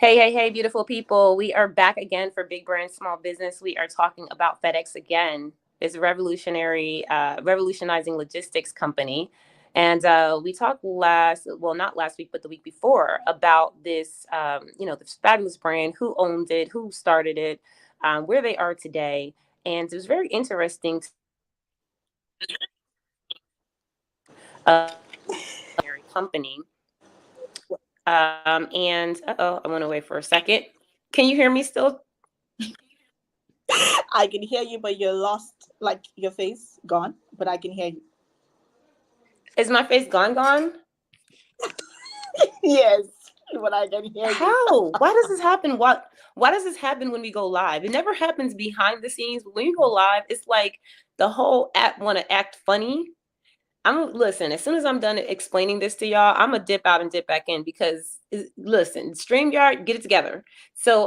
Hey, hey, hey, beautiful people. We are back again for Big Brand Small Business. We are talking about FedEx again, this revolutionizing logistics company. And we talked not last week, but the week before about this fabulous brand, who owned it, who started it, where they are today. And it was very interesting company. And I went away for a second. Can you hear me still? I can hear you, but you're lost, like your face gone, but I can hear you. Is my face gone? Yes, but I can hear you. How? Why does this happen? Why does this happen when we go live? It never happens behind the scenes, but when you go live, it's like the whole app want to act funny. Listen, as soon as I'm done explaining this to y'all, I'm gonna dip out and dip back in because listen, StreamYard, get it together. So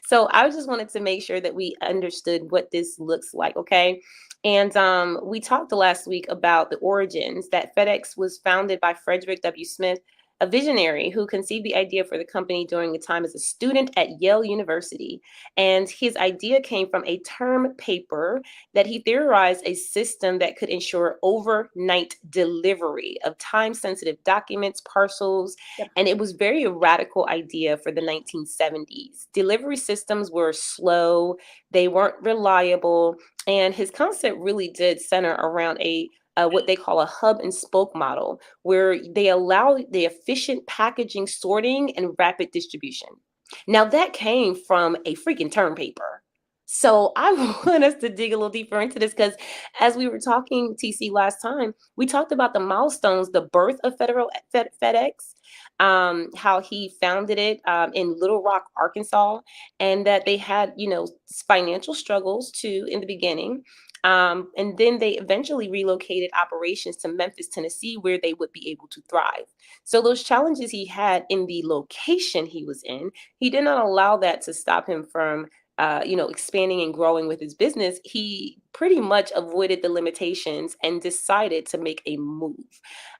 so I just wanted to make sure that we understood what this looks like, okay? And we talked last week about the origins that FedEx was founded by Frederick W. Smith, a visionary who conceived the idea for the company during a time as a student at Yale University. And his idea came from a term paper that he theorized a system that could ensure overnight delivery of time-sensitive documents, parcels, Yep. and it was very a radical idea for the 1970s. Delivery systems were slow, they weren't reliable, and his concept really did center around a what they call a hub and spoke model, where they allow the efficient packaging, sorting, and rapid distribution. Now, that came from a freaking term paper. So I want us to dig a little deeper into this because as we were talking, TC, last time, we talked about the milestones, the birth of FedEx, how he founded it in Little Rock, Arkansas, and that they had, financial struggles too in the beginning. And then they eventually relocated operations to Memphis, Tennessee, where they would be able to thrive. So those challenges he had in the location he was in, he did not allow that to stop him from expanding and growing with his business. He pretty much avoided the limitations and decided to make a move.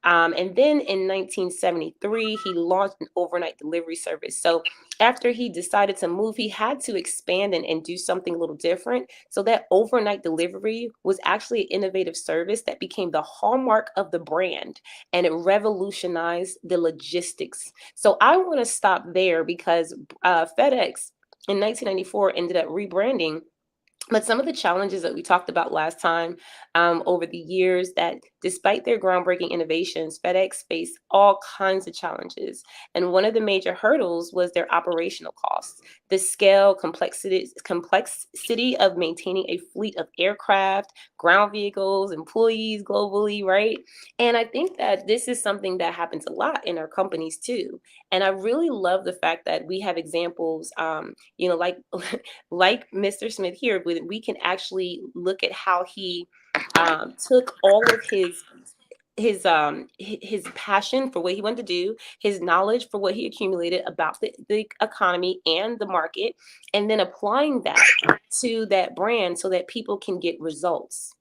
And then in 1973, he launched an overnight delivery service. So after he decided to move, he had to expand and do something a little different. So that overnight delivery was actually an innovative service that became the hallmark of the brand, and it revolutionized the logistics. So I want to stop there because FedEx in 1994 ended up rebranding. But some of the challenges that we talked about last time over the years, that despite their groundbreaking innovations, FedEx faced all kinds of challenges. And one of the major hurdles was their operational costs, the scale, complexity of maintaining a fleet of aircraft, ground vehicles, employees globally, right? And I think that this is something that happens a lot in our companies too. And I really love the fact that we have examples, like like Mr. Smith here, we can actually look at how he took all of his passion for what he wanted to do, his knowledge for what he accumulated about the economy and the market, and then applying that to that brand so that people can get results.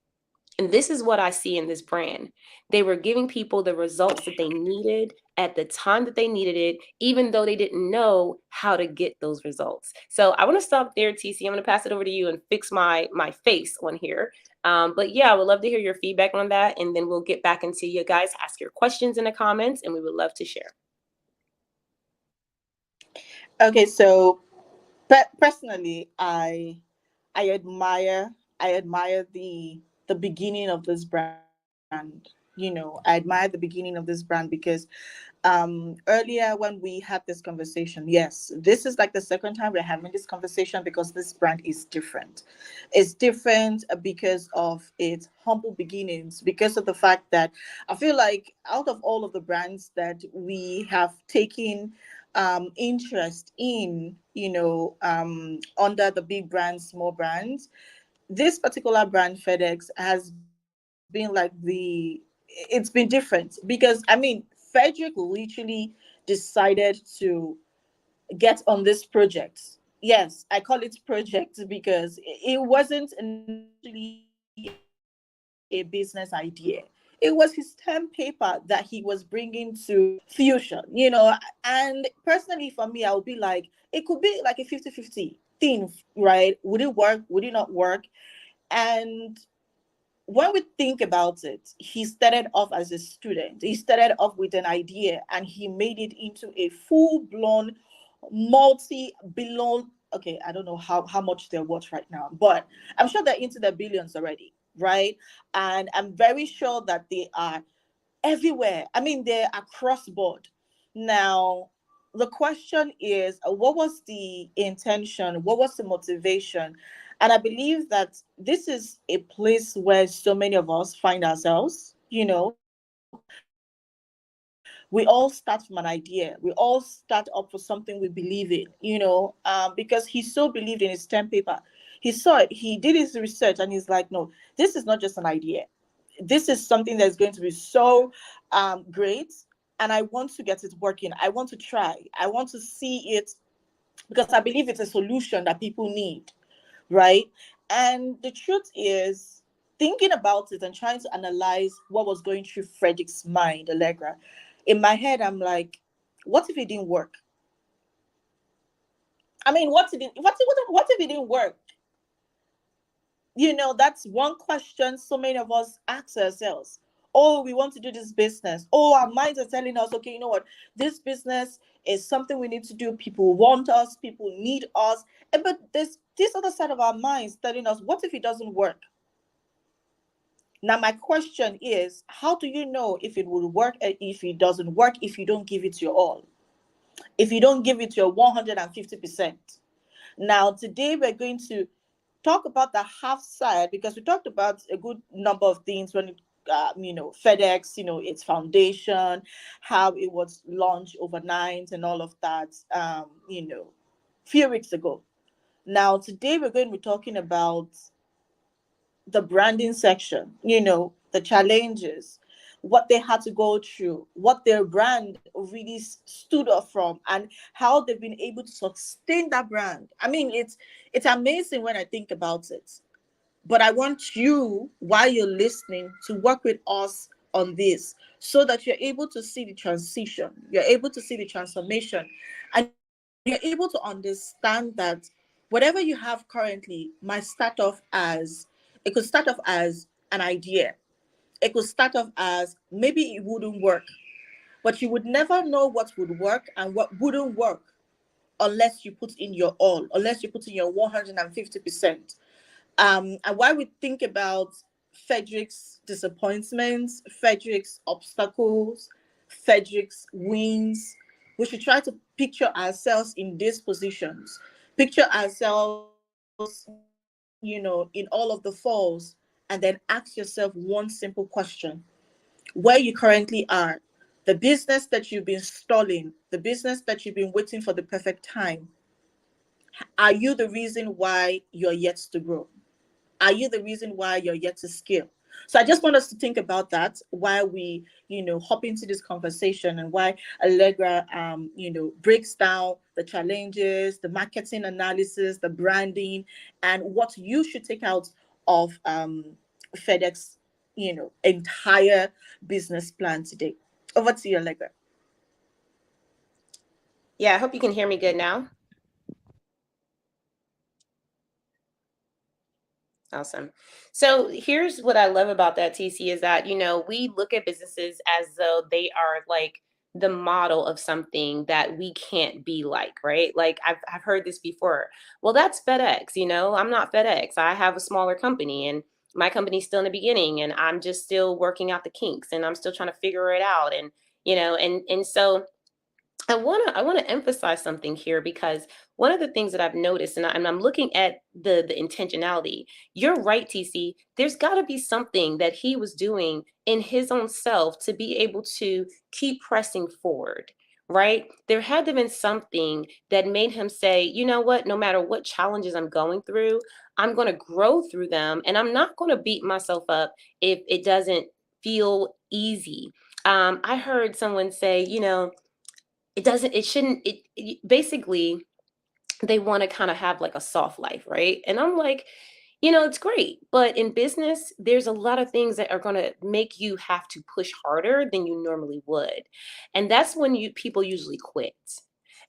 And this is what I see in this brand. They were giving people the results that they needed at the time that they needed it, even though they didn't know how to get those results. So I want to stop there, TC. I'm going to pass it over to you and fix my face on here. But yeah, I would love to hear your feedback on that. And then we'll get back into you guys, ask your questions in the comments, and we would love to share. Okay, so personally, I admire the beginning of this brand. I admire the beginning of this brand because earlier when we had this conversation, yes, this is like the second time we're having this conversation because this brand is different. It's different because of its humble beginnings, because of the fact that I feel like out of all of the brands that we have taken interest in, under the big brands, small brands, this particular brand FedEx has been like it's been different because I mean Frederick literally decided to get on this project. Yes, I call it project because it wasn't initially a business idea. It was just It was his term paper that he was bringing to Fusion, you know. And personally, for me, I would be like, it could be like a 50-50 thing, right? Would it work? Would it not work? And when we think about it, he started off as a student. He started off with an idea and he made it into a full blown multi-billion. Okay, I don't know how much they're worth right now, but I'm sure they're into the billions already, right? And I'm very sure that they are everywhere. I mean, they're across board. Now, the question is, what was the intention? What was the motivation? And I believe that this is a place where so many of us find ourselves. You know, we all start from an idea. We all start up for something we believe in, because he so believed in his term paper. He saw it, he did his research, and he's like, no, this is not just an idea. This is something that's going to be so great, and I want to get it working. I want to try. I want to see it, because I believe it's a solution that people need, right? And the truth is, thinking about it and trying to analyze what was going through Frederick's mind, Allegra, in my head, I'm like, what if it didn't work? I mean, what if it didn't work? You know, that's one question so many of us ask ourselves. Oh, we want to do this business. Oh, our minds are telling us, okay, you know what, this business is something we need to do. People want us, people need us. But there's this other side of our minds telling us, what if it doesn't work? Now my question is, how do you know if it will work and if it doesn't work, if you don't give it your all, if you don't give it your 150%? Now, today we're going to talk about the half side, because we talked about a good number of things when FedEx, its foundation, how it was launched overnight and all of that, few weeks ago. Now, today we're going to be talking about the branding section, the challenges, what they had to go through, what their brand really stood up from, and how they've been able to sustain that brand. I mean, it's amazing when I think about it. But I want you, while you're listening, to work with us on this so that you're able to see the transition, you're able to see the transformation, and you're able to understand that whatever you have currently might start off as it could start off as an idea. It could start off as maybe it wouldn't work, but you would never know what would work and what wouldn't work unless you put in your all, unless you put in your 150%. And while we think about Frederick's disappointments, Frederick's obstacles, Frederick's wins, we should try to picture ourselves in these positions. Picture ourselves, in all of the falls, and then ask yourself one simple question. Where you currently are, the business that you've been stalling, the business that you've been waiting for the perfect time, are you the reason why you're yet to grow? Are you the reason why you're yet to scale? So I just want us to think about that while we, hop into this conversation, and why Allegra, breaks down the challenges, the marketing analysis, the branding, and what you should take out of FedEx, entire business plan today. Over to you, Allegra. Yeah, I hope you can hear me good now. Awesome. So here's what I love about that, TC, is that, we look at businesses as though they are like the model of something that we can't be like, right? Like I've heard this before. Well, that's FedEx, I'm not FedEx. I have a smaller company, and my company's still in the beginning, and I'm just still working out the kinks, and I'm still trying to figure it out. And, and so I want to emphasize something here, because one of the things that I've noticed, and I'm looking at the intentionality. You're right, TC. There's got to be something that he was doing in his own self to be able to keep pressing forward. Right? There had to have been something that made him say, you know what, no matter what challenges I'm going through, I'm going to grow through them, and I'm not going to beat myself up if it doesn't feel easy. I heard someone say, it shouldn't, basically they want to kind of have like a soft life, right? And I'm like, It's great, but in business, there's a lot of things that are going to make you have to push harder than you normally would. And that's when you people usually quit.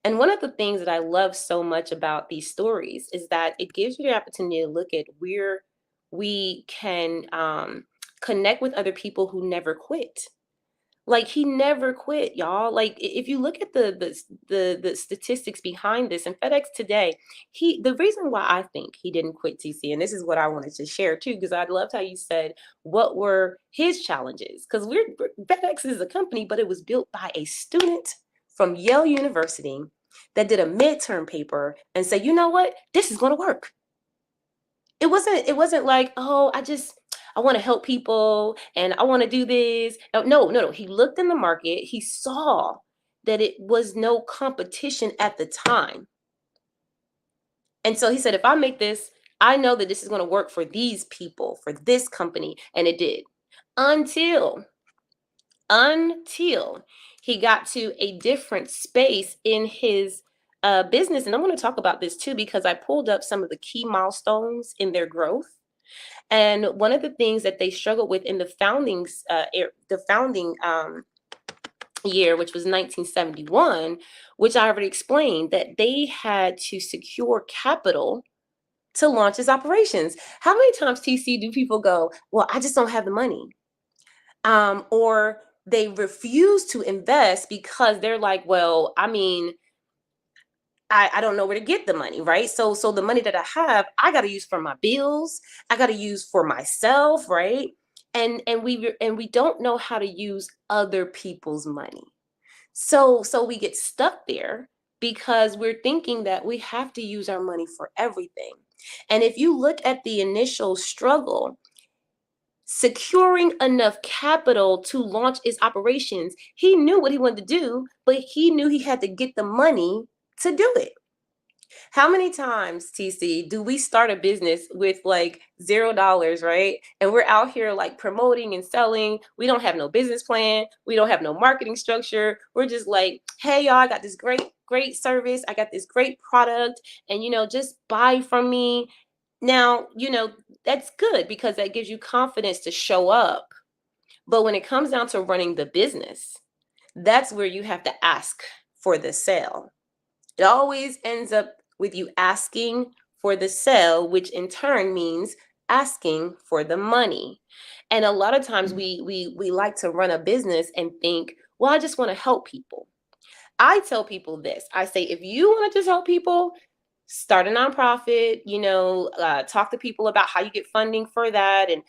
And one of the things that I love so much about these stories is that it gives you the opportunity to look at where we can connect with other people who never quit. Like he never quit, y'all. Like if you look at the statistics behind this and FedEx today, the reason why I think he didn't quit, TC, and this is what I wanted to share too, because I loved how you said what were his challenges. Because FedEx is a company, but it was built by a student from Yale University that did a midterm paper and said, you know what, this is going to work. It wasn't like, oh, I want to help people and I want to do this. No. He looked in the market, he saw that it was no competition at the time. And so he said, if I make this, I know that this is going to work for these people, for this company. And it did. Until he got to a different space in his business. And I'm going to talk about this too, because I pulled up some of the key milestones in their growth. And one of the things that they struggled with in the founding year, which was 1971, which I already explained, that they had to secure capital to launch its operations. How many times, TC, do people go, well, I just don't have the money? Or they refuse to invest because they're like, well, I mean, I don't know where to get the money, right? So the money that I have, I got to use for my bills. I got to use for myself, right? And we don't know how to use other people's money. So we get stuck there because we're thinking that we have to use our money for everything. And if you look at the initial struggle, securing enough capital to launch its operations, he knew what he wanted to do, but he knew he had to get the money to do it. How many times, TC, do we start a business with like $0, right? And we're out here like promoting and selling. We don't have no business plan. We don't have no marketing structure. We're just like, hey, y'all, I got this great service. I got this great product. And, just buy from me. Now, that's good because that gives you confidence to show up. But when it comes down to running the business, that's where you have to ask for the sale. It always ends up with you asking for the sale, which in turn means asking for the money. And a lot of times we like to run a business and think, well, I just want to help people. I tell people this. I say, if you want to just help people, start a nonprofit, talk to people about how you get funding for that. And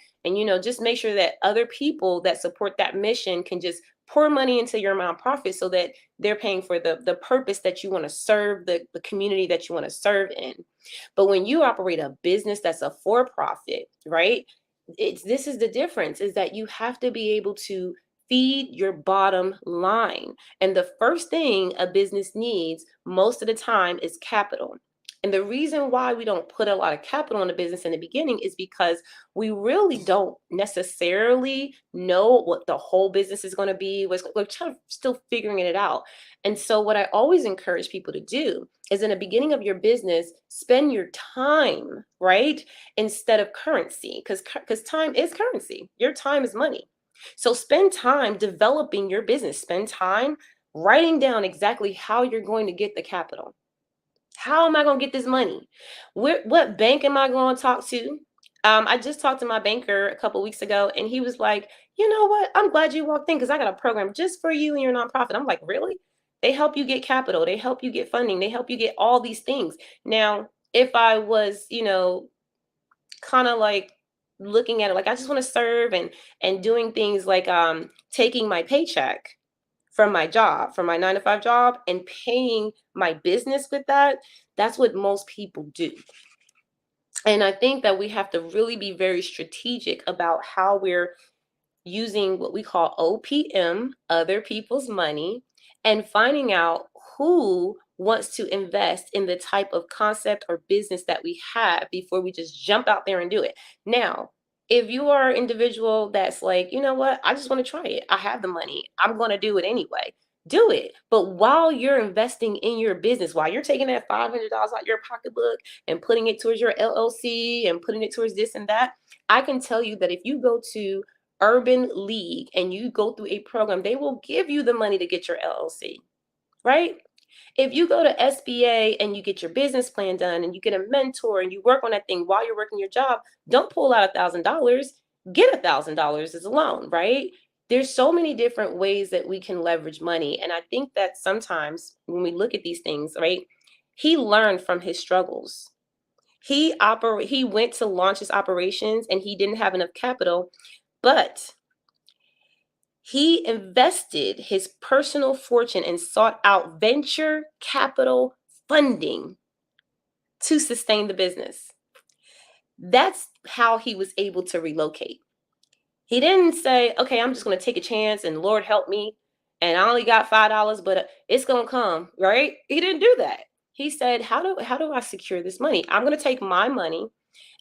just make sure that other people that support that mission can just pour money into your nonprofit so that they're paying for the purpose that you want to serve, the community that you want to serve in. But when you operate a business that's a for-profit, right? This is the difference, is that you have to be able to feed your bottom line. And the first thing a business needs most of the time is capital. And the reason why we don't put a lot of capital in the business in the beginning is because we really don't necessarily know what the whole business is going to be. We're still figuring it out. And so what I always encourage people to do is in the beginning of your business, spend your time, right? Instead of currency, because time is currency. Your time is money. So spend time developing your business. Spend time writing down exactly how you're going to get the capital. How am I going to get this money? What bank am I going to talk to? I just talked to my banker a couple weeks ago, and he was like, you know what? I'm glad you walked in because I got a program just for you and your nonprofit. I'm like, really? They help you get capital. They help you get funding. They help you get all these things. Now, if I was, kind of like looking at it like I just want to serve and doing things like taking my paycheck from my job, from my 9-to-5 job, and paying my business with that, that's what most people do. And I think that we have to really be very strategic about how we're using what we call OPM, other people's money, and finding out who wants to invest in the type of concept or business that we have before we just jump out there and do it. Now, if you are an individual that's like, you know what, I just want to try it. I have the money. I'm going to do it anyway. do it. But while you're investing in your business, while you're taking that $500 out your pocketbook and putting it towards your LLC and putting it towards this and that, I can tell you that if you go to Urban League and you go through a program, they will give you the money to get your LLC, right? If you go to SBA and you get your business plan done and you get a mentor and you work on that thing while you're working your job, don't pull out $1,000. Get $1,000 as a loan, right? There's so many different ways that we can leverage money. And I think that sometimes when we look at these things, right, he learned from his struggles. He went to launch his operations and he didn't have enough capital, but he invested his personal fortune and sought out venture capital funding to sustain the business. That's how he was able to relocate. He didn't say, okay, I'm just going to take a chance and Lord help me. And I only got $5, but it's going to come, right? He didn't do that. He said, how do I secure this money? I'm going to take my money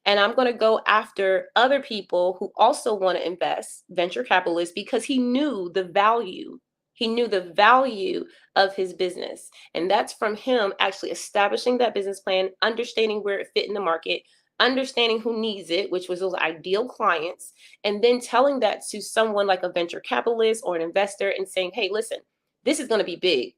and I'm going to go after other people who also want to invest, venture capitalists, because he knew the value. He knew the value of his business. And that's from him actually establishing that business plan, understanding where it fit in the market, understanding who needs it, which was those ideal clients, and then telling that to someone like a venture capitalist or an investor and saying, hey, listen, this is going to be big.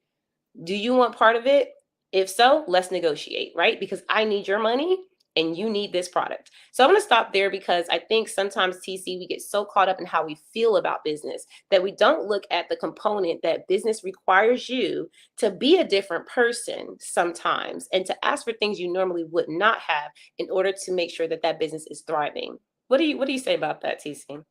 Do you want part of it? If so, let's negotiate, right? Because I need your money and you need this product. So I'm going to stop there because I think sometimes, TC, we get so caught up in how we feel about business that we don't look at the component that business requires you to be a different person sometimes and to ask for things you normally would not have in order to make sure that that business is thriving. What do you say about that, TC?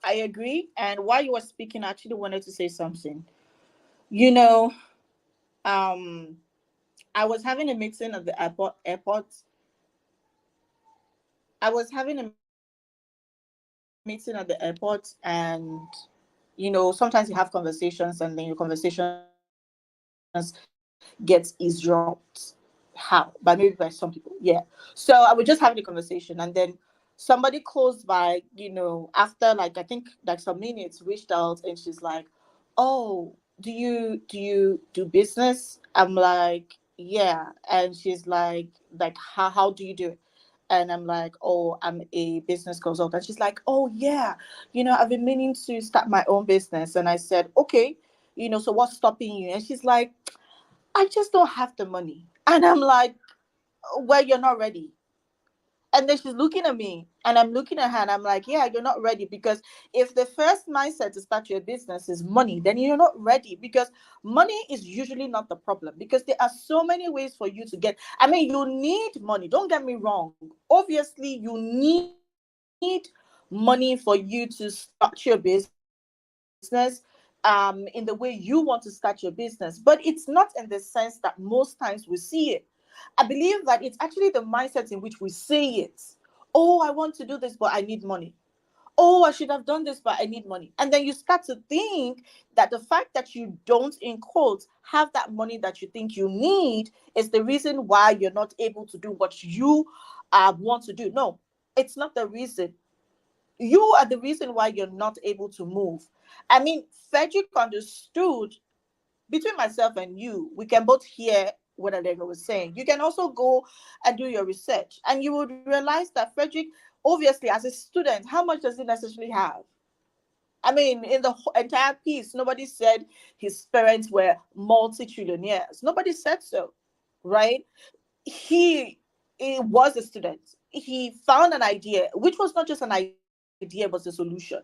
I agree. And while you were speaking, I actually wanted to say something. You know, um, I was having a meeting at the airport. I was having a meeting at the airport, and sometimes you have conversations, and then your conversations get eavesdropped. How? But maybe by some people, yeah. So I was just having a conversation, and then somebody close by, after like I think like some minutes, reached out, and she's like, "Oh, do you do business?" I'm like, "Yeah," and she's like, how do you do it? And I'm like, "Oh, I'm a business consultant." She's like, "Oh yeah, I've been meaning to start my own business." And I said, "Okay, so what's stopping you?" And she's like, "I just don't have the money." And I'm like, "Well, you're not ready." And then she's looking at me and I'm looking at her and I'm like, "Yeah, you're not ready, because if the first mindset to start your business is money, then you're not ready, because money is usually not the problem, because there are so many ways for you to get. I mean, you need money. Don't get me wrong. Obviously, you need money for you to start your business in the way you want to start your business, but it's not in the sense that most times we see it. I believe that it's actually the mindset in which we say it. "Oh, I want to do this, but I need money. Oh, I should have done this, but I need money." And then you start to think that the fact that you don't, in quotes, have that money that you think you need is the reason why you're not able to do what you want to do. No, it's not the reason. You are the reason why you're not able to move. I mean, Frederick understood. Between myself and you, we can both hear what Allegra was saying. You can also go and do your research, and you would realize that Frederick, obviously, as a student, how much does he necessarily have? I mean, in the entire piece, nobody said his parents were multi-trillionaires. Nobody said so, right? He was a student. He found an idea, which was not just an idea, but a solution.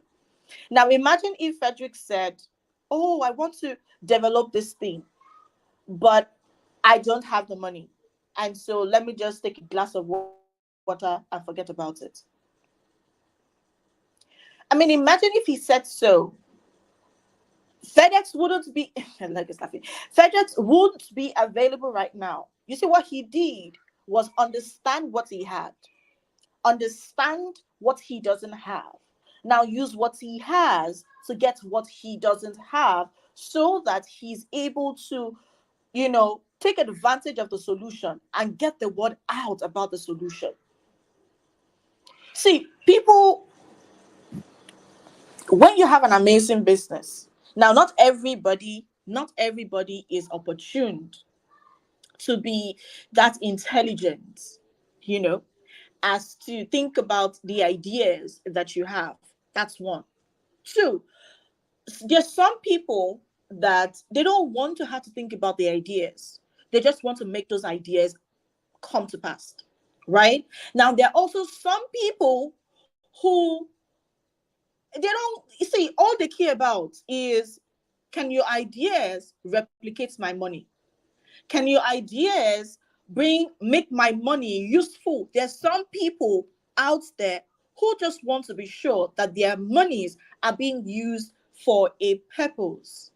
Now, imagine if Frederick said, "Oh, I want to develop this thing, but I don't have the money. And so let me just take a glass of water and forget about it." I mean, imagine if he said so. FedEx wouldn't be like it's laughing. FedEx wouldn't be available right now. You see, what he did was understand what he had, understand what he doesn't have. Now use what he has to get what he doesn't have, so that he's able to, take advantage of the solution and get the word out about the solution. See, people When you have an amazing business, now not everybody is opportuned to be that intelligent, you know, as to think about the ideas that you have. That's one. Two, there's some people that they don't want to have to think about the ideas. They just want to make those ideas come to pass. Right? Now there are also some people who they don't, you see, all they care about is, can your ideas replicate my money? Can your ideas make my money useful? There's some people out there who just want to be sure that their monies are being used for a purpose.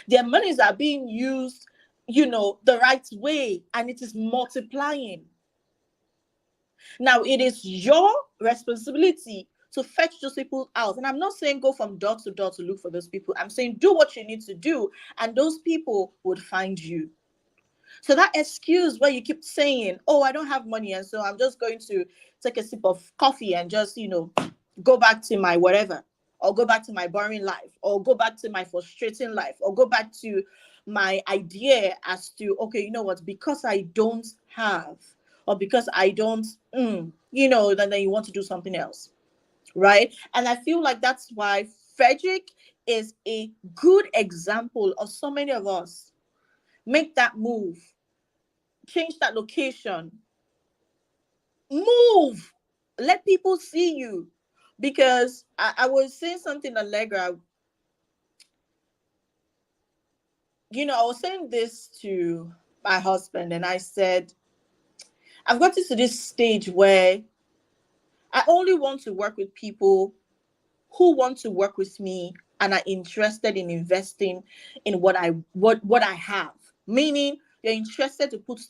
Their monies are being used, the right way, and it is multiplying. Now, it is your responsibility to fetch those people out. And I'm not saying go from door to door to look for those people. I'm saying do what you need to do, and those people would find you. So that excuse where you keep saying, "Oh, I don't have money, and so I'm just going to take a sip of coffee and just, go back to my whatever, or go back to my boring life, or go back to my frustrating life, or go back to my idea as to, okay, you know what, because I don't have, or because I don't, then you want to do something else, right?" And I feel like that's why Frederick is a good example of so many of us. Make that move, change that location, move, let people see you. Because I was saying something, Allegra, I was saying this to my husband, and I said, I've gotten to this stage where I only want to work with people who want to work with me and are interested in investing in what I have. Meaning, you're interested to put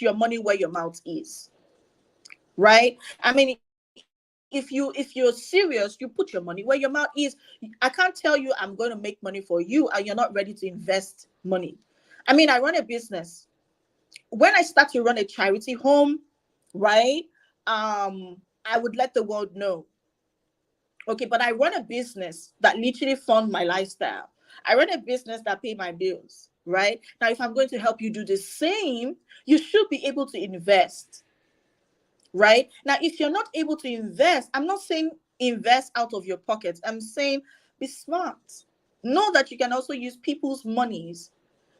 your money where your mouth is, right? I mean, if you're serious, you put your money where your mouth is. I can't tell you I'm going to make money for you and you're not ready to invest money. I mean, I run a business. When I start to run a charity home, right? I would let the world know. Okay, but I run a business that literally fund my lifestyle. I run a business that pay my bills, right? Now, if I'm going to help you do the same, you should be able to invest, right? Now, if you're not able to invest, I'm not saying invest out of your pocket. I'm saying be smart. Know that you can also use people's monies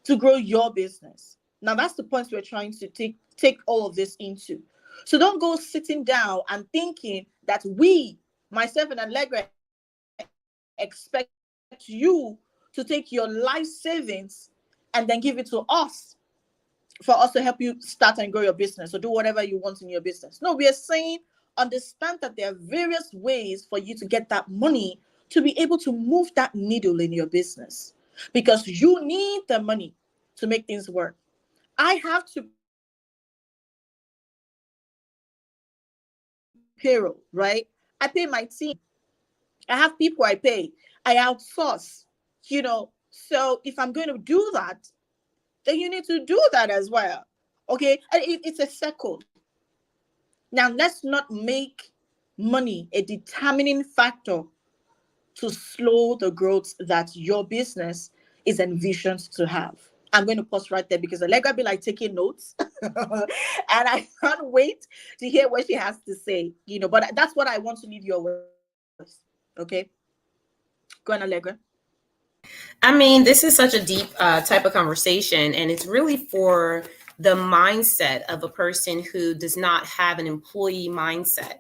to grow your business. Now, that's the point we're trying to take all of this into. So don't go sitting down and thinking that myself and Allegra, expect you to take your life savings and then give it to us for us to help you start and grow your business or do whatever you want in your business. No, we are saying understand that there are various ways for you to get that money to be able to move that needle in your business, because you need the money to make things work. I have to pay payroll, right? I pay my team. I have people I pay. I outsource, So if I'm going to do that, then you need to do that as well. Okay, and it's a circle. Now, let's not make money a determining factor to slow the growth that your business is envisioned to have. I'm going to pause right there because Allegra be like taking notes. And I can't wait to hear what she has to say, but that's what I want to leave you all with. Okay? Go on, Allegra. I mean, this is such a deep type of conversation, and it's really for the mindset of a person who does not have an employee mindset.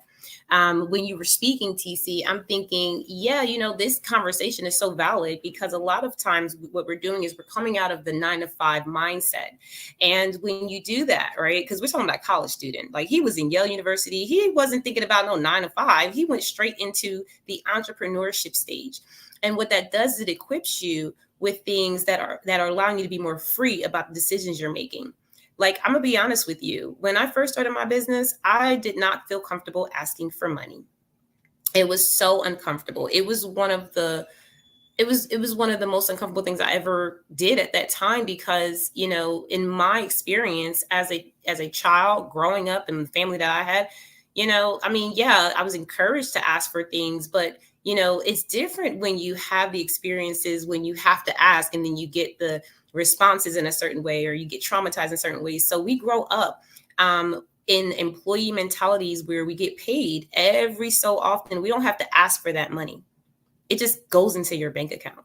When you were speaking, TC, I'm thinking, yeah, this conversation is so valid because a lot of times what we're doing is we're coming out of the 9 to 5 mindset. And when you do that, right, because we're talking about college student, like he was in Yale University, he wasn't thinking about no 9 to 5. He went straight into the entrepreneurship stage. And what that does is it equips you with things that are allowing you to be more free about the decisions you're making. Like, I'm gonna be honest with you. When I first started my business, I did not feel comfortable asking for money. It was so uncomfortable. It was one of the most uncomfortable things I ever did at that time because, in my experience as a child growing up in the family that I had, I mean, yeah, I was encouraged to ask for things, but It's different when you have the experiences, when you have to ask and then you get the responses in a certain way, or you get traumatized in certain ways. So we grow up in employee mentalities where we get paid every so often. We don't have to ask for that money. It just goes into your bank account.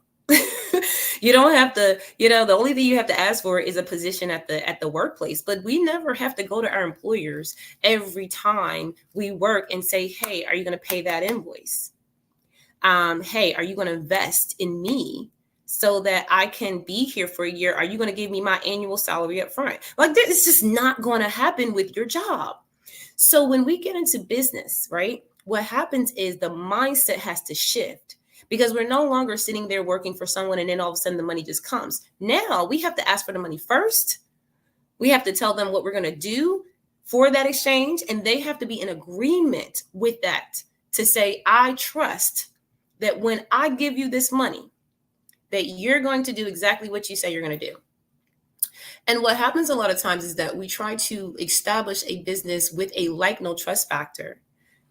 You don't have to, the only thing you have to ask for is a position at the workplace. But we never have to go to our employers every time we work and say, hey, are you going to pay that invoice? Hey, are you going to invest in me so that I can be here for a year? Are you going to give me my annual salary up front? Like, it's just not going to happen with your job. So when we get into business, right, what happens is the mindset has to shift, because we're no longer sitting there working for someone and then all of a sudden the money just comes. Now we have to ask for the money first. We have to tell them what we're going to do for that exchange, and they have to be in agreement with that, to say, I trust that when I give you this money, that you're going to do exactly what you say you're going to do. And what happens a lot of times is that we try to establish a business with a like, no trust factor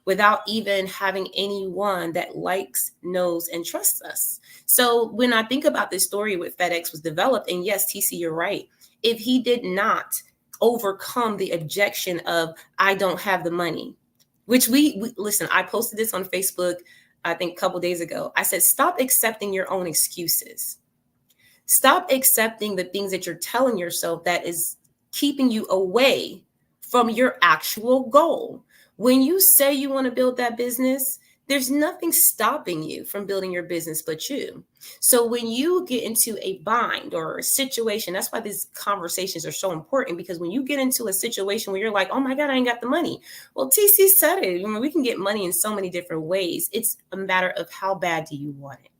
without even having anyone that likes, knows, and trusts us. So when I think about this story with FedEx was developed, and yes, TC, you're right. If he did not overcome the objection of, I don't have the money, which we listen, I posted this on Facebook, I think a couple days ago. I said, stop accepting your own excuses. Stop accepting the things that you're telling yourself that is keeping you away from your actual goal. When you say you want to build that business, there's nothing stopping you from building your business but you. So when you get into a bind or a situation, that's why these conversations are so important, because when you get into a situation where you're like, oh my God, I ain't got the money. Well, TC said it. I mean, we can get money in so many different ways. It's a matter of how bad do you want it.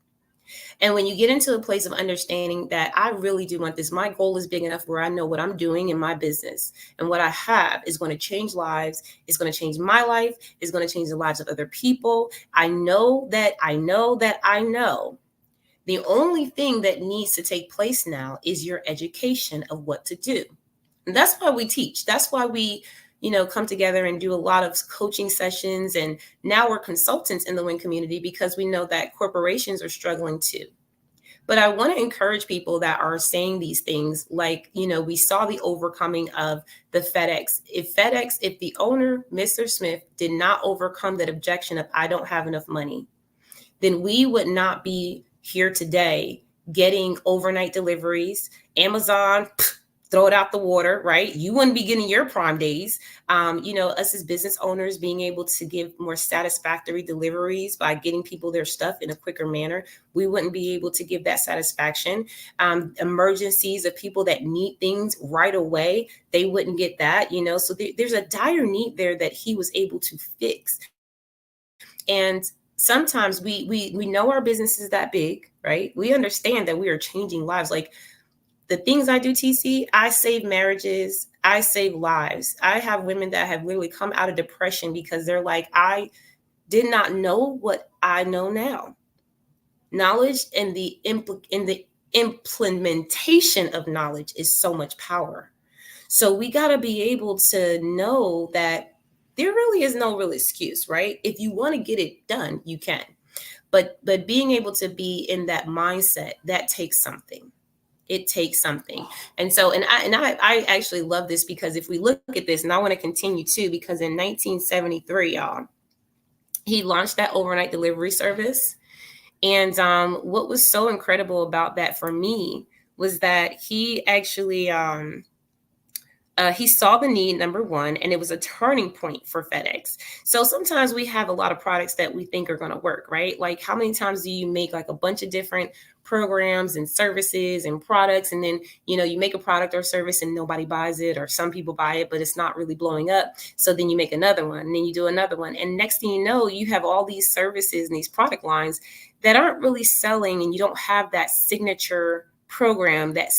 And when you get into a place of understanding that I really do want this, my goal is big enough where I know what I'm doing in my business and what I have is going to change lives. It's going to change my life. It's going to change the lives of other people. I know that I know that I know. The only thing that needs to take place now is your education of what to do. And that's why we teach. That's why we come together and do a lot of coaching sessions. And now we're consultants in the WIN community, because we know that corporations are struggling too. But I want to encourage people that are saying these things, like, we saw the overcoming of the FedEx. If the owner, Mr. Smith, did not overcome that objection of, I don't have enough money, then we would not be here today getting overnight deliveries. Amazon, throw it out the water, right? You wouldn't be getting your Prime days. Us as business owners being able to give more satisfactory deliveries by getting people their stuff in a quicker manner, we wouldn't be able to give that satisfaction. Emergencies of people that need things right away, they wouldn't get that, so there's a dire need there that he was able to fix. And sometimes we know our business is that big, right? We understand that we are changing lives. Like, the things I do, TC, I save marriages, I save lives. I have women that have literally come out of depression because they're like, I did not know what I know now. Knowledge and the implementation of knowledge is so much power. So we got to be able to know that there really is no real excuse, right? If you want to get it done, you can. But being able to be in that mindset, that takes something. It takes something. And so, and I actually love this, because if we look at this, and I want to continue too, because in 1973, y'all, he launched that overnight delivery service. And what was so incredible about that for me was that he actually, he saw the need, number one, and it was a turning point for FedEx. So sometimes we have a lot of products that we think are going to work, right? Like, how many times do you make like a bunch of different programs and services and products, and then you make a product or service and nobody buys it, or some people buy it but it's not really blowing up? So then you make another one, and then you do another one, and next thing you know, you have all these services and these product lines that aren't really selling, and you don't have that signature program that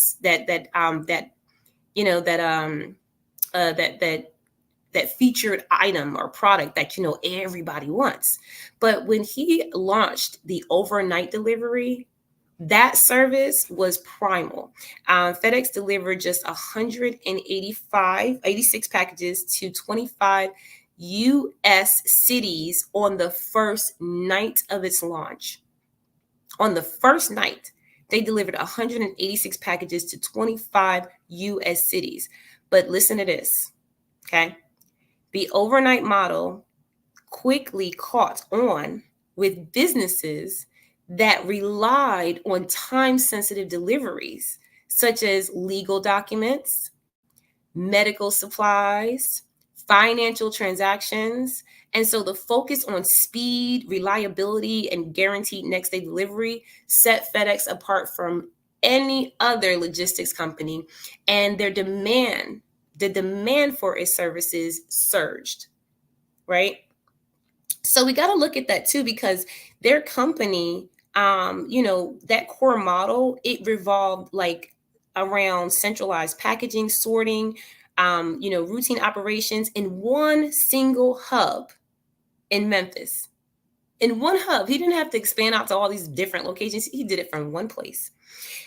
featured item or product that everybody wants. But when he launched the overnight delivery, that service was primal. FedEx delivered just 86 packages to 25 US cities on the first night of its launch. On the first night, they delivered 186 packages to 25 US cities. But listen to this, okay? The overnight model quickly caught on with businesses that relied on time sensitive deliveries, such as legal documents, medical supplies, financial transactions. And so the focus on speed, reliability, and guaranteed next day delivery set FedEx apart from any other logistics company. And the demand for its services surged, right? So we got to look at that too, because their company, that core model, it revolved like around centralized packaging, sorting, routine operations in one single hub in Memphis. In one hub, he didn't have to expand out to all these different locations. He did it from one place.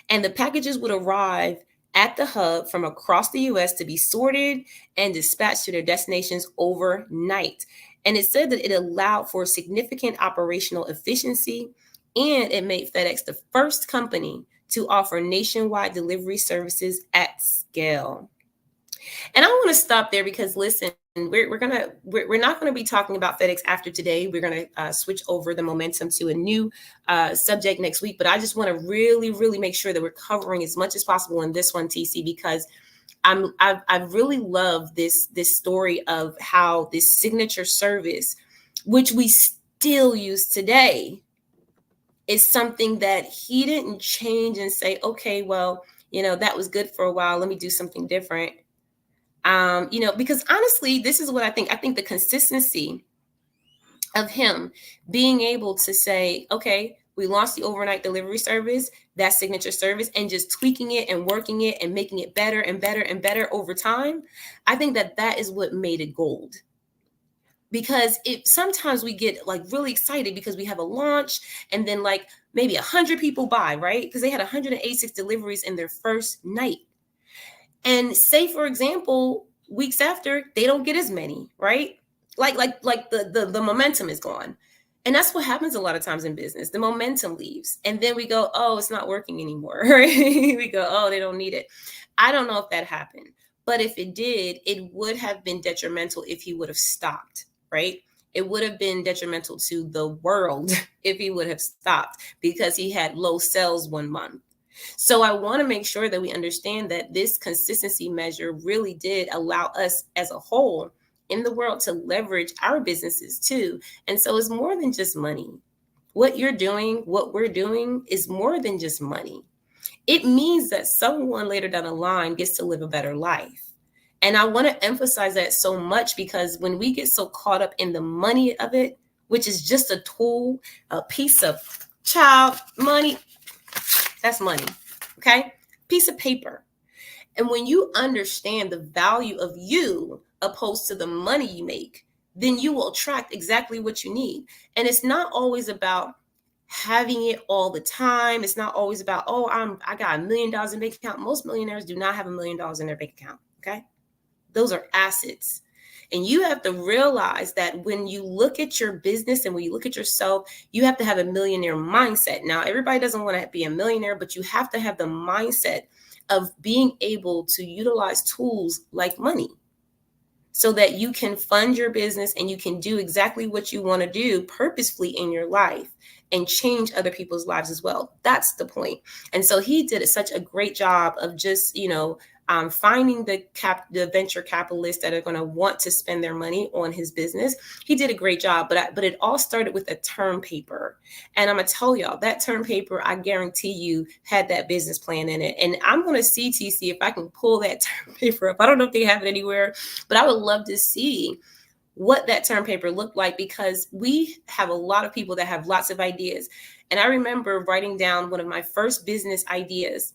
And the packages would arrive at the hub from across the US to be sorted and dispatched to their destinations overnight. And it said that it allowed for significant operational efficiency, and it made FedEx the first company to offer nationwide delivery services at scale. And I want to stop there because listen, we're not going to be talking about FedEx after today. We're going to switch over the momentum to a new subject next week. But I just want to really, really make sure that we're covering as much as possible in this one, TC, because I really love this story of how this signature service, which we still use today, is something that he didn't change and say, okay, well, that was good for a while. Let me do something different. Because honestly, this is what I think. I think the consistency of him being able to say, okay, we launched the overnight delivery service, that signature service, and just tweaking it and working it and making it better and better and better over time. I think that is what made it gold. Because sometimes we get like really excited because we have a launch and then like maybe 100 people buy, right? Because they had 186 deliveries in their first night. And say, for example, weeks after, they don't get as many, right? Like the momentum is gone. And that's what happens a lot of times in business. The momentum leaves. And then we go, oh, it's not working anymore, right? We go, oh, they don't need it. I don't know if that happened. But if it did, it would have been detrimental if he would have stopped, right? It would have been detrimental to the world if he would have stopped because he had low sales one month. So I want to make sure that we understand that this consistency measure really did allow us as a whole in the world to leverage our businesses too. And so it's more than just money. What you're doing, what we're doing is more than just money. It means that someone later down the line gets to live a better life. And I want to emphasize that so much because when we get so caught up in the money of it, which is just a tool, a piece of child money, that's money, okay? Piece of paper. And when you understand the value of you opposed to the money you make, then you will attract exactly what you need. And it's not always about having it all the time. It's not always about, oh, I got $1 million in bank account. Most millionaires do not have $1 million in their bank account, okay? Those are assets. And you have to realize that when you look at your business and when you look at yourself, you have to have a millionaire mindset. Now, everybody doesn't want to be a millionaire, but you have to have the mindset of being able to utilize tools like money so that you can fund your business and you can do exactly what you want to do purposefully in your life and change other people's lives as well. That's the point. And so he did such a great job of just, finding the venture capitalists that are going to want to spend their money on his business. He did a great job, but it all started with a term paper. And I'm going to tell y'all that term paper, I guarantee you, had that business plan in it. And I'm going to see, TC, if I can pull that term paper up. I don't know if they have it anywhere, but I would love to see what that term paper looked like, because we have a lot of people that have lots of ideas. And I remember writing down one of my first business ideas.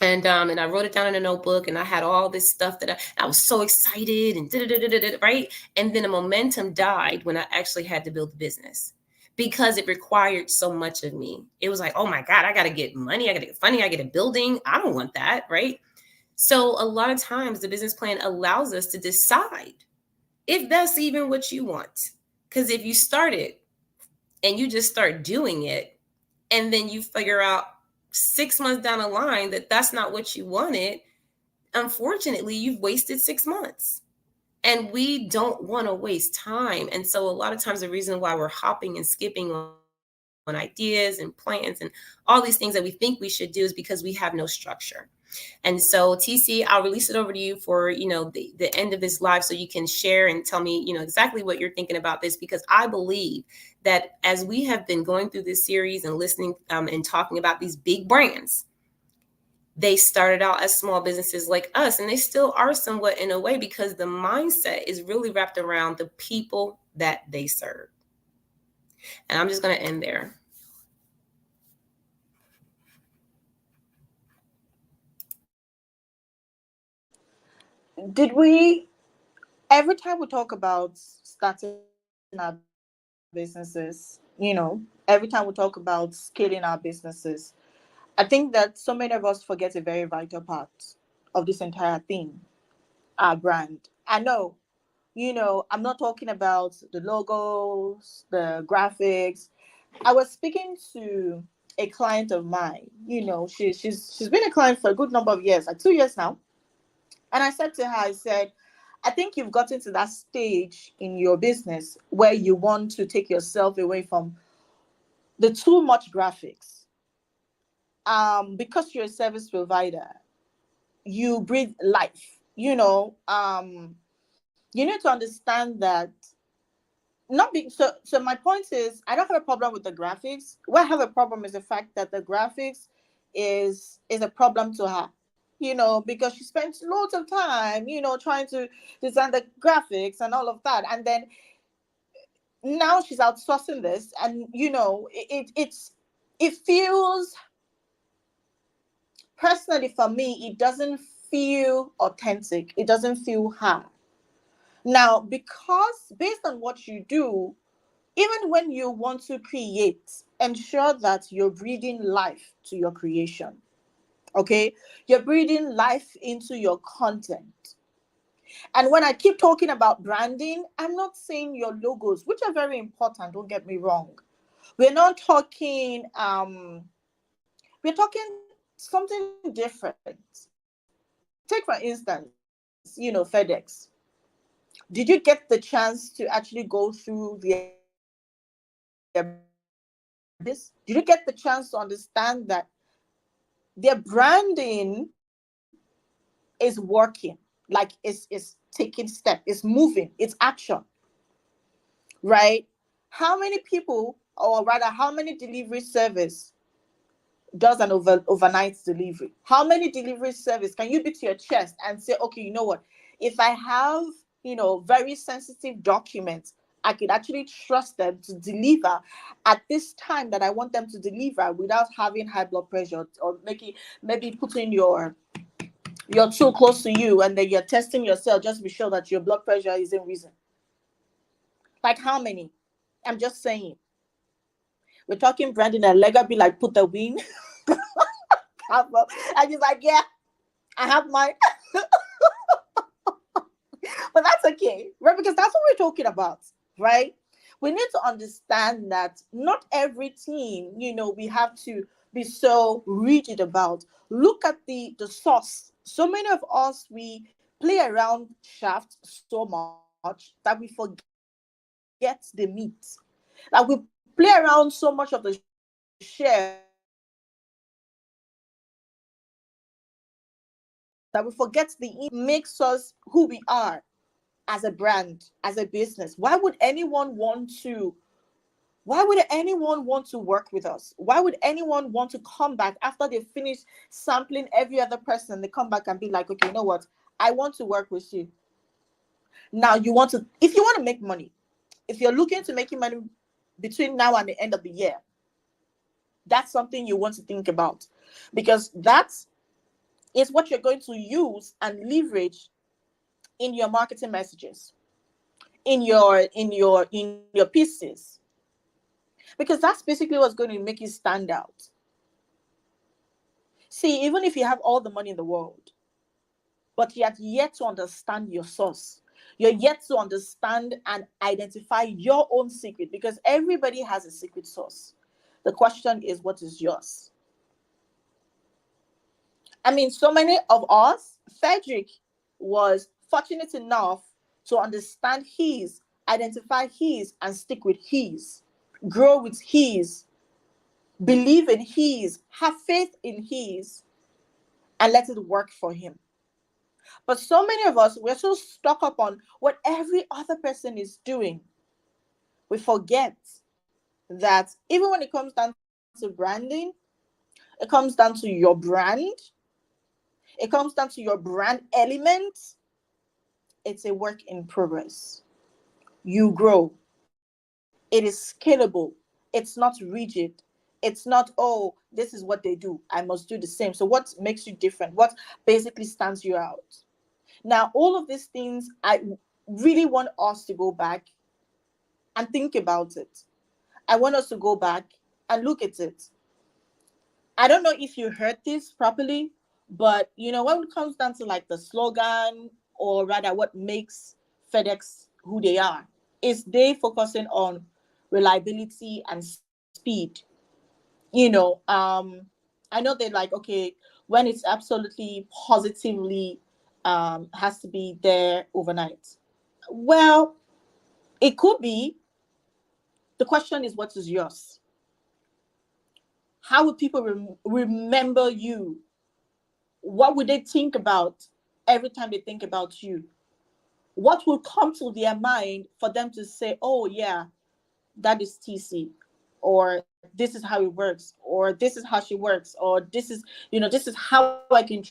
And I wrote it down in a notebook, and I had all this stuff that I was so excited and right. And then the momentum died when I actually had to build the business because it required so much of me. It was like, oh my God, I got to get money. I got to get funding. I get a building. I don't want that. Right. So a lot of times the business plan allows us to decide if that's even what you want. Because if you start it and you just start doing it, and then you figure out 6 months down the line that that's not what you wanted, unfortunately, you've wasted 6 months. And we don't want to waste time. And so, a lot of times, the reason why we're hopping and skipping on ideas and plans and all these things that we think we should do is because we have no structure. And so, TC, I'll release it over to you for, the end of this live, so you can share and tell me, exactly what you're thinking about this, because I believe that as we have been going through this series and listening and talking about these big brands, they started out as small businesses like us, and they still are somewhat in a way, because the mindset is really wrapped around the people that they serve. And I'm just going to end there. Did we, every time we talk about starting our businesses, every time we talk about scaling our businesses, I think that so many of us forget a very vital part of this entire thing, our brand. I know, I'm not talking about the logos, the graphics. I was speaking to a client of mine. She's been a client for a good number of years, like 2 years now. And I said to her, I said, I think you've gotten to that stage in your business where you want to take yourself away from the too much graphics. Because you're a service provider, you breathe life. You need to understand that not be so my point is I don't have a problem with the graphics. What I have a problem is the fact that the graphics is a problem to her, because she spends loads of time, trying to design the graphics and all of that. And then now she's outsourcing this, and it feels, personally for me, it doesn't feel authentic. It doesn't feel her. Now, because based on what you do, even when you want to create, ensure that you're breathing life to your creation. Okay? You're breathing life into your content. And when I keep talking about branding, I'm not saying your logos, which are very important, don't get me wrong. We're not talking we're talking something different. Take for instance, FedEx. Did you get the chance to actually go through their branding? Did you get the chance to understand that their branding is working, like it's taking step, it's moving, it's action, right? How many people, or rather how many delivery service does an overnight delivery? How many delivery service can you beat to your chest and say, okay, you know what, if I have, very sensitive documents, I could actually trust them to deliver at this time that I want them to deliver without having high blood pressure, or making, maybe putting your tool close to you, and then you're testing yourself just to be sure that your blood pressure isn't risen. Like how many? I'm just saying. We're talking branding, and Lega be like, put the win. And he's like, yeah, I have mine. But that's okay, right? Because that's what we're talking about, right? We need to understand that not everything, we have to be so rigid about. Look at the source. So many of us, we play around shaft so much that we forget the meat. Like we play around so much of the shell that we forget the meat. That we forget the makes us who we are as a brand, as a business. Why would anyone want to work with us? Why would anyone want to come back after they finish sampling every other person? They come back and be like, okay, you know what? I want to work with you. Now if you want to make money, if you're looking to making money between now and the end of the year, that's something you want to think about, because that is what you're going to use and leverage in your marketing messages, in your pieces, because that's basically what's going to make you stand out. See, even if you have all the money in the world, but yet to understand your source, You're yet to understand and identify your own secret, because everybody has a secret sauce. The question is, what is yours? I mean, so many of us, Frederick was fortunate enough to understand his, identify his, and stick with his, grow with his, believe in his, have faith in his, and let it work for him. But so many of us, we're so stuck up on what every other person is doing. We forget that even when it comes down to branding, it comes down to your brand, it comes down to your brand element. It's a work in progress. You grow. It is scalable. It's not rigid. It's not, oh, this is what they do, I must do the same. So what makes you different? What basically stands you out? Now, all of these things, I really want us to go back and think about it. I want us to go back and look at it. I don't know if you heard this properly, but when it comes down to like the slogan, or rather what makes FedEx who they are, is they focusing on reliability and speed. I know they're like, okay, when it's absolutely positively has to be there overnight. Well, it could be. The question is, what is yours? How would people remember you? What would they think about every time they think about you? What will come to their mind for them to say, oh, yeah, that is TC, or this is how it works, or this is how she works, or this is how I can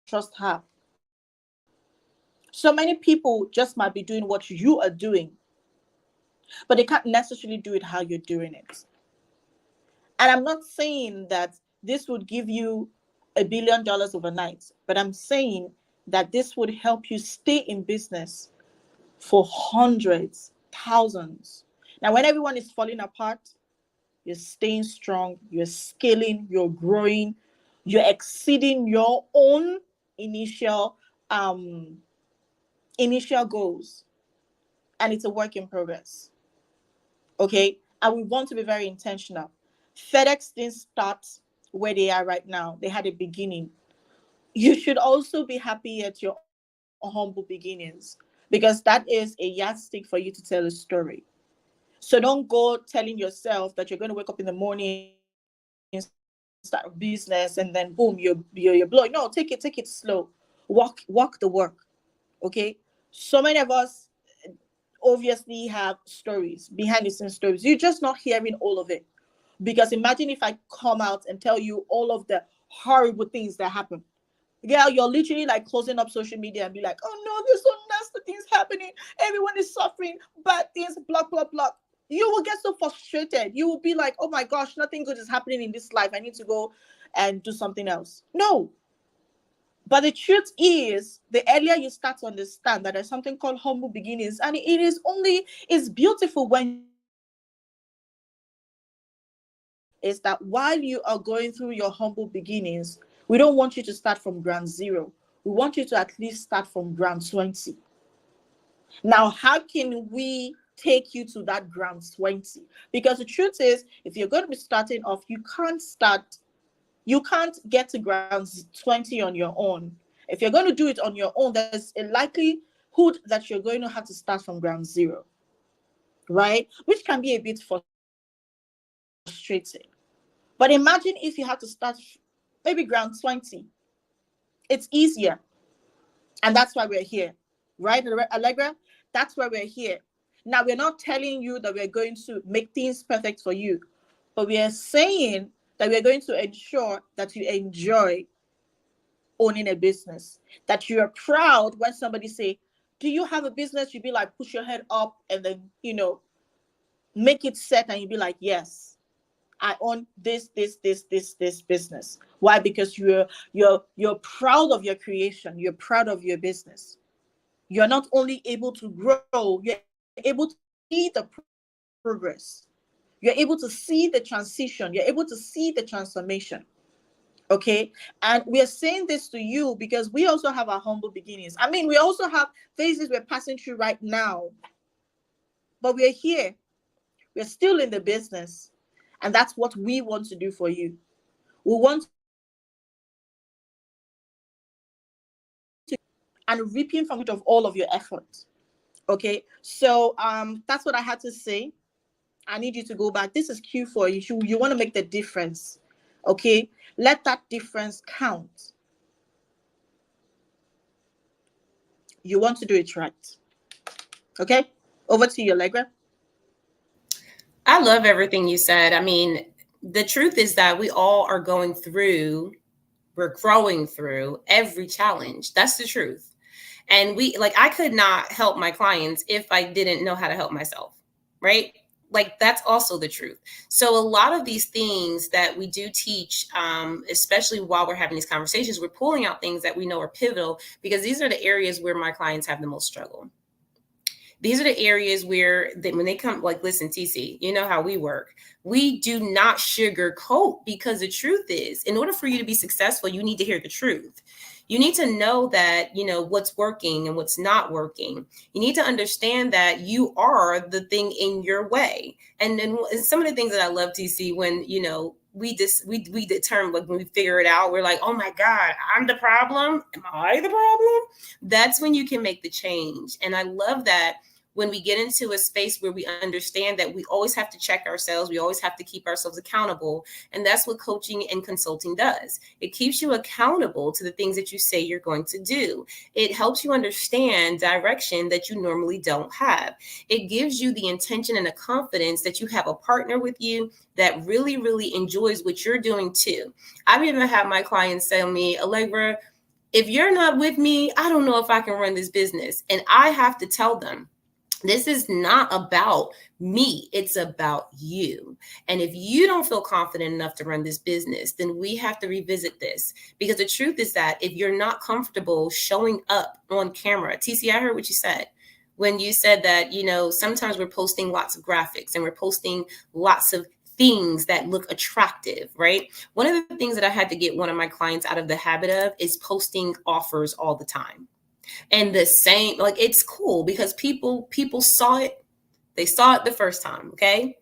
trust her. So many people just might be doing what you are doing, but they can't necessarily do it how you're doing it. And I'm not saying that this would give you $1 billion overnight, but I'm saying that this would help you stay in business for hundreds, thousands. Now, when everyone is falling apart, you're staying strong, you're scaling, you're growing, you're exceeding your own initial um initial goals, and it's a work in progress. Okay, and we want to be very intentional. FedEx didn't start where they are right now. They had a beginning. You should also be happy at your humble beginnings, because that is a yardstick for you to tell a story. So don't go telling yourself that you're going to wake up in the morning, start a business, and then boom, you're blowing. No, take it slow. Walk the work. Okay. So many of us obviously have stories, behind the scenes stories. You're just not hearing all of it. Because imagine if I come out and tell you all of the horrible things that happen. Girl, you're literally like closing up social media and be like, oh no, there's so nasty things happening. Everyone is suffering, bad things, blah, blah, blah. You will get so frustrated. You will be like, oh my gosh, nothing good is happening in this life. I need to go and do something else. No. But the truth is, the earlier you start to understand that there's something called humble beginnings, and it's beautiful when you understand it, is that while you are going through your humble beginnings, we don't want you to start from ground zero. We want you to at least start from ground 20. Now, how can we take you to that ground 20? Because the truth is, if you're going to be starting off, you can't get to ground 20 on your own. If you're going to do it on your own, there's a likelihood that you're going to have to start from ground zero, right? Which can be a bit frustrating. But imagine if you had to start maybe ground 20. It's easier. And that's why we're here, right, Allegra? That's why we're here. Now, we're not telling you that we're going to make things perfect for you, but we are saying that we're going to ensure that you enjoy owning a business, that you are proud when somebody say, do you have a business? You'd be like, push your head up and then, make it set, and you'd be like, yes, I own this business. Why? Because you're proud of your creation. You're proud of your business. You're not only able to grow, you're able to see the progress. You're able to see the transition. You're able to see the transformation. Okay. And we are saying this to you because we also have our humble beginnings. I mean, we also have phases we're passing through right now, but we're here. We're still in the business. And that's what we want to do for you. We want to and reaping from it of all of your effort. Okay. So that's what I had to say. I need you to go back. This is Q4. You want to make the difference. Okay. Let that difference count. You want to do it right. Okay. Over to you, Allegra. I love everything you said. I mean, the truth is that we all are going through, we're growing through every challenge. That's the truth. And I could not help my clients if I didn't know how to help myself, right? Like, that's also the truth. So a lot of these things that we do teach, especially while we're having these conversations, we're pulling out things that we know are pivotal, because these are the areas where my clients have the most struggle. These are the areas where when they come, like, listen, TC, you know how we work. We do not sugarcoat, because the truth is, in order for you to be successful, you need to hear the truth. You need to know that, what's working and what's not working. You need to understand that you are the thing in your way. And then some of the things that I love, TC, when, we determine, like, when we figure it out, we're like, oh my God, I'm the problem. Am I the problem? That's when you can make the change. And I love that when we get into a space where we understand that we always have to check ourselves, we always have to keep ourselves accountable. And that's what coaching and consulting does. It keeps you accountable to the things that you say you're going to do. It helps you understand direction that you normally don't have. It gives you the intention and the confidence that you have a partner with you that really, really enjoys what you're doing too. I've even had my clients tell me, Allegra, if you're not with me, I don't know if I can run this business. And I have to tell them, this is not about me. It's about you. And if you don't feel confident enough to run this business, then we have to revisit this. Because the truth is that if you're not comfortable showing up on camera, TC, I heard what you said. When you said that, sometimes we're posting lots of graphics and we're posting lots of things that look attractive, right? One of the things that I had to get one of my clients out of the habit of is posting offers all the time. And the same, like, it's cool because people saw it. They saw it the first time. Okay.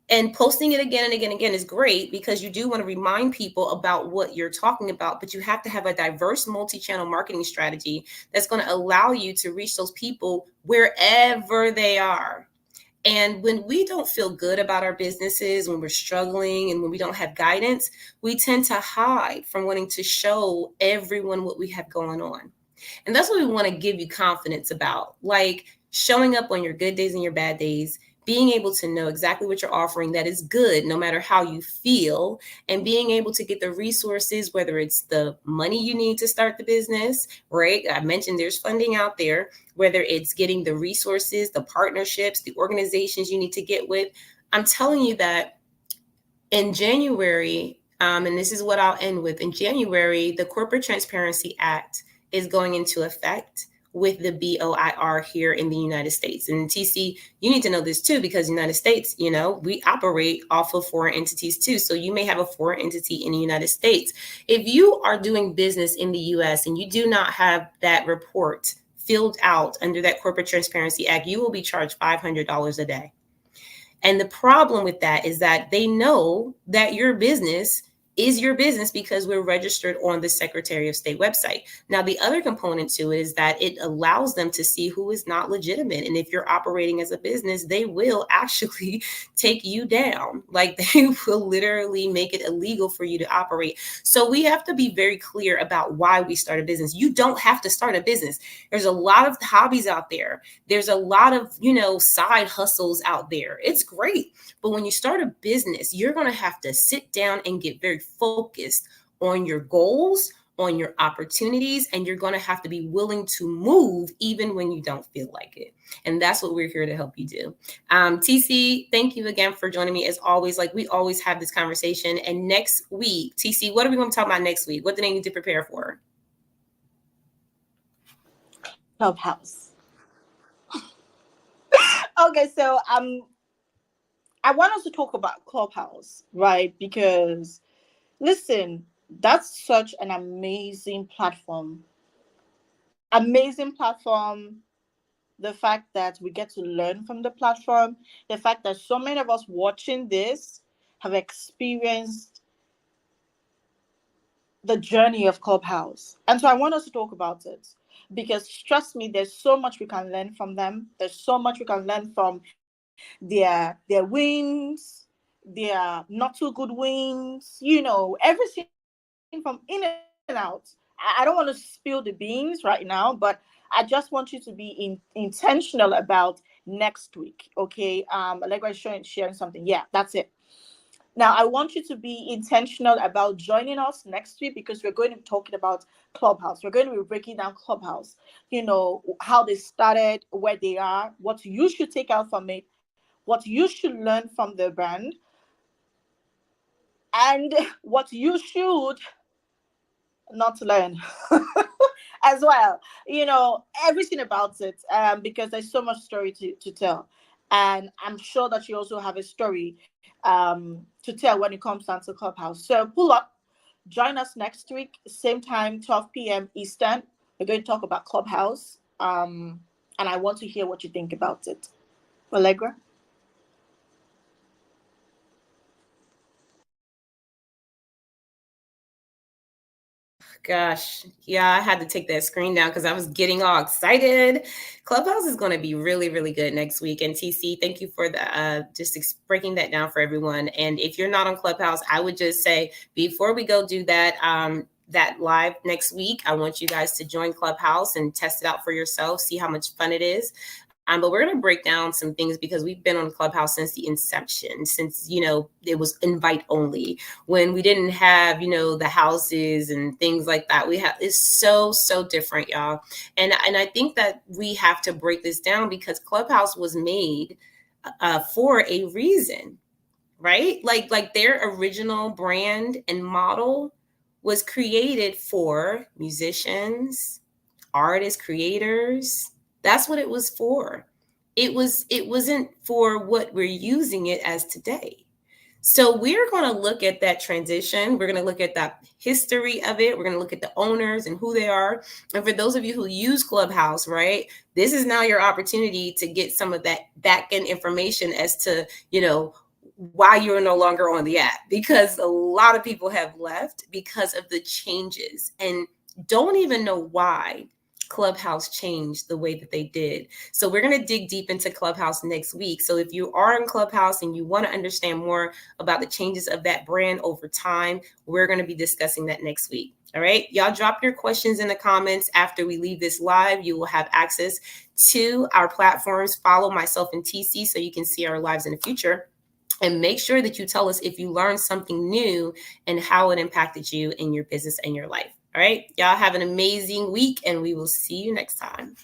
And posting it again and again and again is great, because you do want to remind people about what you're talking about, but you have to have a diverse multi-channel marketing strategy that's going to allow you to reach those people wherever they are. And when we don't feel good about our businesses, when we're struggling and when we don't have guidance, we tend to hide from wanting to show everyone what we have going on. And that's what we want to give you confidence about, like showing up on your good days and your bad days, being able to know exactly what you're offering that is good, no matter how you feel, and being able to get the resources, whether it's the money you need to start the business, right? I mentioned there's funding out there, whether it's getting the resources, the partnerships, the organizations you need to get with. I'm telling you that in January, and this is what I'll end with, in January, the Corporate Transparency Act is going into effect with the BOIR here in the United States. And TC, you need to know this too, because the United States, we operate off of foreign entities too. So you may have a foreign entity in the United States. If you are doing business in the US and you do not have that report filled out under that Corporate Transparency Act, you will be charged $500 a day. And the problem with that is that they know that your business is your business because we're registered on the Secretary of State website. Now, the other component to it is that it allows them to see who is not legitimate. And if you're operating as a business, they will actually take you down. Like, they will literally make it illegal for you to operate. So we have to be very clear about why we start a business. You don't have to start a business. There's a lot of hobbies out there. There's a lot of, side hustles out there. It's great. But when you start a business, you're going to have to sit down and get very focused on your goals, on your opportunities, and you're going to have to be willing to move even when you don't feel like it. And that's what we're here to help you do. TC, thank you again for joining me. As always, like, we always have this conversation. And next week, TC, what are we going to talk about next week? What do they need to prepare for? Clubhouse. Okay, so I want us to talk about Clubhouse, right? Because listen, That's such an amazing platform. Amazing platform. The fact that we get to learn from the platform, the fact that so many of us watching this have experienced the journey of Clubhouse. And so I want us to talk about it because trust me, there's so much we can learn from them. There's so much we can learn from their wins, their not too good wins, everything from in and out. I don't want to spill the beans right now, but I just want you to be intentional about next week. Okay. Allegra is sharing something. Yeah, that's it. Now, I want you to be intentional about joining us next week because we're going to be talking about Clubhouse. We're going to be breaking down Clubhouse, how they started, where they are, what you should take out from it, what you should learn from the brand, and what you should not learn as well. Everything about it, because there's so much story to tell. And I'm sure that you also have a story to tell when it comes down to Clubhouse. So pull up, join us next week, same time, 12 p.m. Eastern. We're going to talk about Clubhouse. And I want to hear what you think about it. Allegra? Gosh, yeah, I had to take that screen down because I was getting all excited. Clubhouse is going to be really, really good next week. And TC, thank you for the just breaking that down for everyone. And if you're not on Clubhouse, I would just say before we go do that, that live next week, I want you guys to join Clubhouse and test it out for yourself, see how much fun it is. But we're going to break down some things because we've been on Clubhouse since the inception, since, it was invite only, when we didn't have, the houses and things like that. It's so, so different, y'all. And I think that we have to break this down because Clubhouse was made for a reason, right? Like their original brand and model was created for musicians, artists, creators. That's what it was for. It wasn't for what we're using it as today. So we're going to look at that transition. We're going to look at that history of it. We're going to look at the owners and who they are. And for those of you who use Clubhouse, right, this is now your opportunity to get some of that back end information as to, why you're no longer on the app, because a lot of people have left because of the changes and don't even know why Clubhouse changed the way that they did. So we're going to dig deep into Clubhouse next week. So if you are in Clubhouse and you want to understand more about the changes of that brand over time, we're going to be discussing that next week. All right. Y'all drop your questions in the comments after we leave this live. You will have access to our platforms. Follow myself and TC so you can see our lives in the future. And make sure that you tell us if you learned something new and how it impacted you in your business and your life. All right. Y'all have an amazing week and we will see you next time.